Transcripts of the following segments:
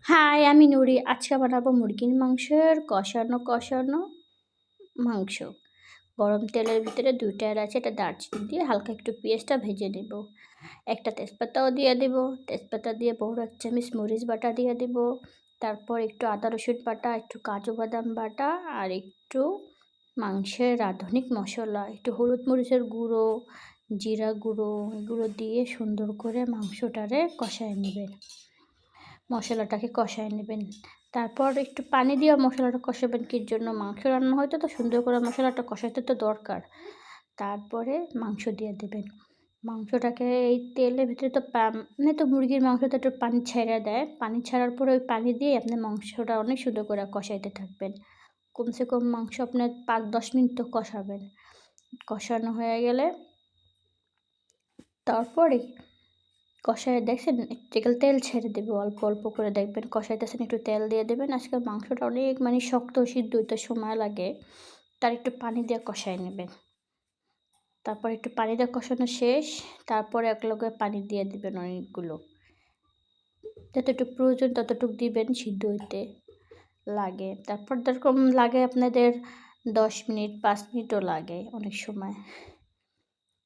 High, আমি নুরি। আজকে বানাবো মুরগির মাংসের কষানো মাংস। গরম তেলের ভিতরে ২ টা এলাচ, একটা দারচিনি দিয়ে হালকা একটু পেঁয়াজটা ভেজে নেব। একটা তেজপাতাও দিয়ে দেব। তেজপাতা দিয়ে বড় ১ চামচ মরিচ বাটা দিয়ে দেব। তারপর একটু আদা রসুন বাটা, একটু কাজু বাদাম বাটা আর একটু মাংসের রাঁধুনি মশলা, একটু হলুদ মরিচের গুঁড়ো, জিরা গুঁড়ো এগুলো দিয়ে সুন্দর করে মাংসটারে কষায় নেবেন। মশলাটাকে কষায় নেবেন। তারপর একটু পানি দিয়ে মশলাটা কষাবেন কির জন্য? মাংস রান্না হয়তো তো সুন্দর করে মশলাটা কষাইতে তো দরকার। তারপরে মাংস দিয়ে দেবেন। মাংসটাকে এই তেলের ভিতরে তো মানে তো মুরগির মাংসতে একটু পানি ছেড়ে দেয়। পানি ছাড়ার পরে ওই পানি দিয়ে আপনি মাংসটা অনেক সুন্দর করে কষাইতে থাকবেন। কমসে কম মাংস আপনার ৫-১০ মিনিট তো কষাবেন। কষানো হয়ে গেলে তারপরে কষায় দেখছেন একটু তেল ছেড়ে দেবে, অল্প অল্প করে দেখবেন কষাইতেছেন, একটু তেল দিয়ে দেবেন। আজকাল মাংসটা অনেক মানে শক্ত সিদ্ধ হইতে সময় লাগে, তার একটু পানি দিয়ে কষায় নেবেন। তারপর একটু পানি দিয়ে কষানো শেষ, তারপরে একলগে পানি দিয়ে দিবেন অনেকগুলো, যতটুকু প্রয়োজন ততটুকু দিবেন সিদ্ধ হইতে লাগে। তারপর যেরকম লাগে আপনাদের ১০ মিনিট ৫ মিনিটও লাগে অনেক সময়।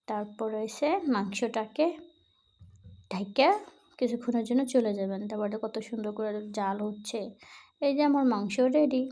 তারপর হইছে মাংসটাকে ঢাইকা কিছুক্ষণের জন্য চলে যাবেন। তারপরে কত সুন্দর করে জাল হচ্ছে। এই যে আমার মাংস রেডি।